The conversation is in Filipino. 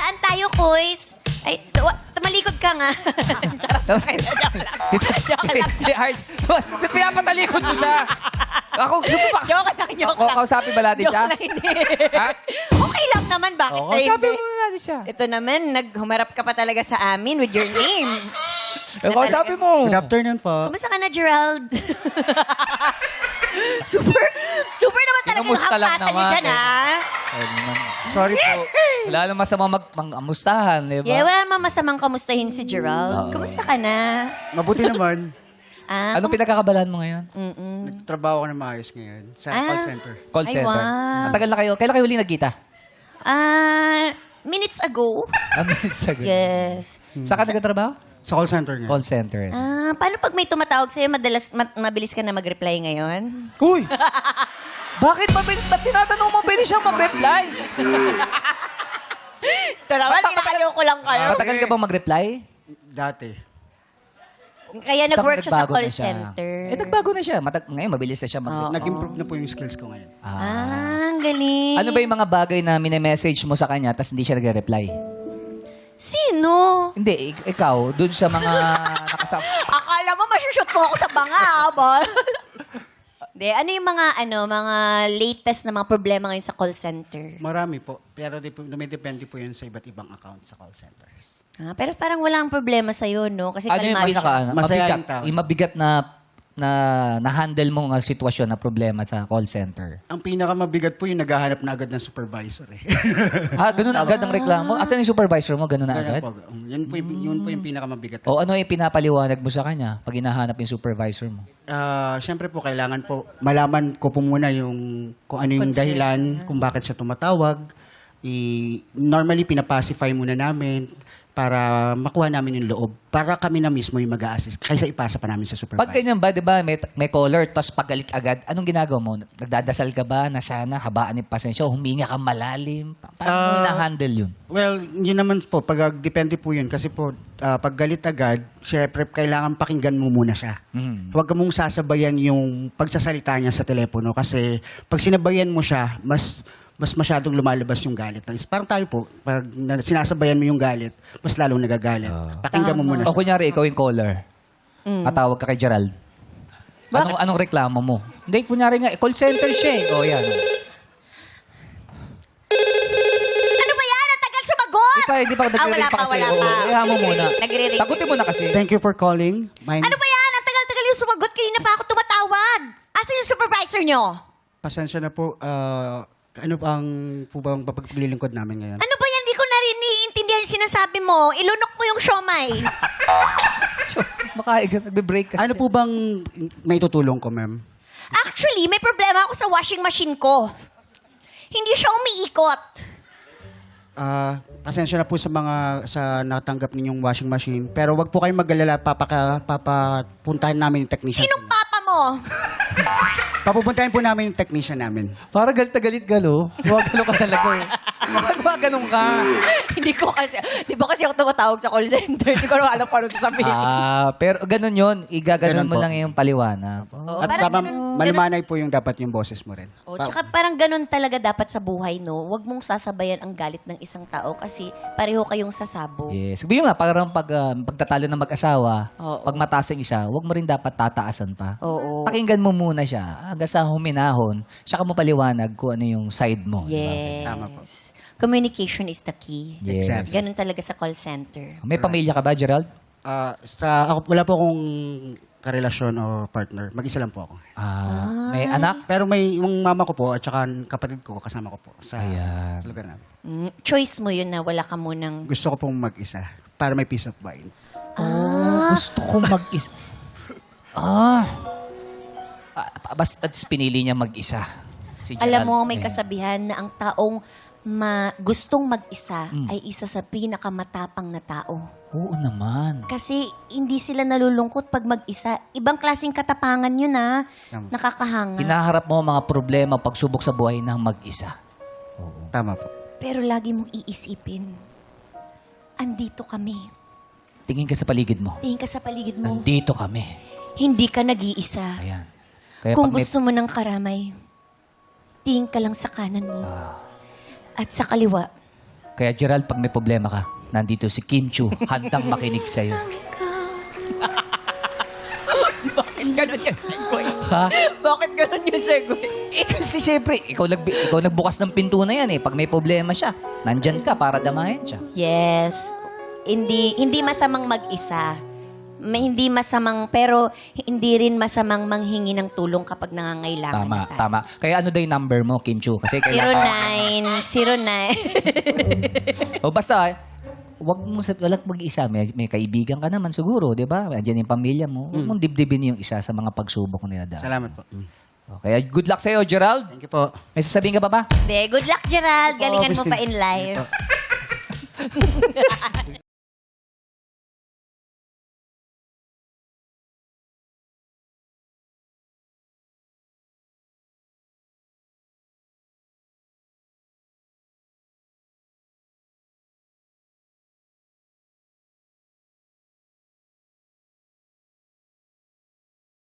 Saan tayo, Koys? Ay, tumalikod ka nga. Charot. Joke lang. Hindi, Arj. Ba't pinapatalikod mo siya? Ako, Joke lang, joke lang. kausapin ba natin siya? Joke lang, hindi. Ha? Okay lang naman, bakit Oo, tayo kausapin hindi? mo natin siya. Ito naman, naghumarap ka pa talaga sa amin with your name. Kausapin mo. Good afternoon po. Kumusta ka na, Gerald? super naman talaga yung Kinamusta lang hampasan niyo naman, dyan, ha? Ay, naman. Sorry po. Wala namang masama mag-amustahan, di ba? Yeah, wala naman masamang kamustahin si Gerald. Oo. Kumusta ka na? Mabuti naman. Anong pinagkakabalan mo ngayon? Nagtrabaho ko na maayos ngayon sa Ah. call center. Call Ay, center. wow. Ang tagal na kayo. Kailan kayo huli nagkita? Minutes ago. Minutes ago. Yes. Saan ka nagtatrabaho? Sa call center ngayon. Call center. Paano pag may tumatawag sa'yo, mabilis ka na mag-reply ngayon? Uy! Bakit mabilis? Ba't tinatanong mo pwede siyang mag-reply? Ito naman, ko lang kayo. Matagal ka bang mag-reply? Dati. Kaya nag-work siya sa Nagbago call na siya. center. Nagbago na siya. Ngayon, mabilis na siya mag-reply. Nag-improve na po yung skills ko ngayon. Ang galing. Ano ba yung mga bagay na mini-message mo sa kanya tapos hindi siya nagre-reply? Sino? Hindi, ikaw, dun sa mga nakasama. Akala mo masushoot mo ako sa banga, abol. Hindi, ano yung mga latest na mga problema ngayon sa call center? Marami po. Pero dumidepende po yun sa iba't ibang account sa call centers. Pero parang walang problema sa'yo, no? Kasi Ano yung kalmado pinaka, siya. Masaya mabigat, yung tao. yung mabigat na handle mo nga sitwasyon na problema sa call center? Ang pinakamabigat po yung naghahanap na agad ng supervisor eh. Ganun agad ang reklamo? Asan yung supervisor mo? Ganun na Ganun agad? po. Yun po yung pinakamabigat. O ano yung pinapaliwanag mo sa kanya pag hinahanap yung supervisor mo? Siyempre po, kailangan po, malaman ko po muna kung ano yung Concern. dahilan, kung bakit siya tumatawag. Normally, pinapacify muna namin para makuha namin yung loob. Para kami na mismo yung mag-a-assist. Kaysa ipasa pa namin sa supervisor. Pag ganyan ba, di ba, may caller, tapos pagalit agad, anong ginagawa mo? Nagdadasal ka ba na sana habaan yung pasensya o huminga ka malalim? Paano mo na-handle yun? Well, yun naman po. Depende po yun. Kasi po, pag galit agad, syempre, kailangan pakinggan mo muna siya. Huwag ka mong sasabayan yung pagsasalita niya sa telepono. Kasi pag sinabayan mo siya, mas masyadong lumalabas yung galit. Parang tayo po, pag sinasabayan mo yung galit, mas lalong nagagalit. Pakinggan mo muna O siya. kunyari, ikaw yung caller. Patawag ka kay Gerald. Anong reklamo mo? Hindi, kunyari nga, call center siya eh. O yan. Ano ba yan? Ang tagal sumagot! Hindi pa nagre-ring wala pa pa, kasi. wala Oo, pa. kaya mo muna. Nagre-ring. Sagutin mo na kasi. Thank you for calling. Ano ba yan? Ang tagal-tagal yung sumagot. Kanina pa ako tumatawag. Asan yung supervisor nyo? Pasensya na po. Ano bang paglilingkod namin ngayon? Ano ba yan? Di ko na rin naiintindihan yung sinasabi mo. Ilunok mo yung siomay. So, makaigat, nagbe-break kasi. Ano po bang may tutulong ko, ma'am? Actually, may problema ako sa washing machine ko. Hindi siya umiikot. Pasensya na po sa natanggap ninyong washing machine. Pero wag po kayong mag-alala. Papapuntahan namin yung technician. Sinong papa mo? Papupuntahin po namin yung technician namin. Para galit na galit galo. Huwag galo ka talaga. Huwag ganun ka. Hindi ko kasi, di ba kasi ako tumatawag sa call center? Hindi ko naman alam paano sasabihin. Pero ganun yun. Igaganon Ganun mo po. lang yung paliwanag. Oo, At parang malumanay po yung dapat yung boses mo rin. Tsaka parang ganun talaga dapat sa buhay, no? Huwag mong sasabayan ang galit ng isang tao kasi pareho kayong sasabog. Yes. Sabi nga, parang pagtatalo ng mag-asawa, Oo. pag mataas ang isa, huwag mo rin dapat tataasan pa. Oo. Pakinggan mo muna siya. Hanggang sa huminahon, siya ka mo paliwanag kung ano yung side mo. di ba? Yes. Tama po. Communication is the key. Yes. Exactly. Ganun talaga sa call center. May pamilya ka ba, Gerald? Wala po akong karelasyon o partner. Mag-isa lang po ako. May anak? Pero yung mama ko po at saka kapatid ko kasama ko po sa Ayan. lugar namin. Choice mo yun na wala ka munang... Gusto ko pong mag-isa para may peace of mind. Gusto ko mag-isa. Basta pinili niya mag-isa. Si Gerald. Alam mo, may Ayan. kasabihan na ang taong gustong mag-isa ay isa sa pinakamatapang na tao. Oo naman. Kasi hindi sila nalulungkot pag mag-isa. Ibang klaseng katapangan yun, ha? Tama. Nakakahanga. Hinaharap mo ang mga problema, pagsubok sa buhay ng mag-isa. Tama po. Pero lagi mong iisipin, andito kami. Tingin ka sa paligid mo. Tingin ka sa paligid mo. Nandito kami. Hindi ka nag-iisa. Ayan. Kaya Kung pag may... gusto mo ng karamay, tingin ka lang sa kanan mo. Ah. At sa kaliwa, Kaya Gerald, pag may problema ka, nandito si Kim Chu, handang makinig sa'yo. Bakit ganun yung segue? Ha? Bakit ganun yung segue? Kasi siyempre, ikaw nagbukas ng pinto na yan eh. Pag may problema siya, nandyan ka para damayan siya. Yes. Hindi masamang mag-isa. Hindi masamang, pero hindi rin masamang manghingi ng tulong kapag nangangailangan Tama, tayo. tama. Kaya ano daw yung number mo, Kim Chu? Kasi kailangan... 09. O basta, walang mag-isa. May kaibigan ka naman siguro, di ba? Andiyan yung pamilya mo. Huwag mong dibdibin yung isa sa mga pagsubok na dinadaan. Salamat po. Kaya good luck sa'yo, Gerald. Thank you po. May sasabihin ka pa ba? Good luck, Gerald. Galingan Miss mo pa Kim. in life. Thank you po.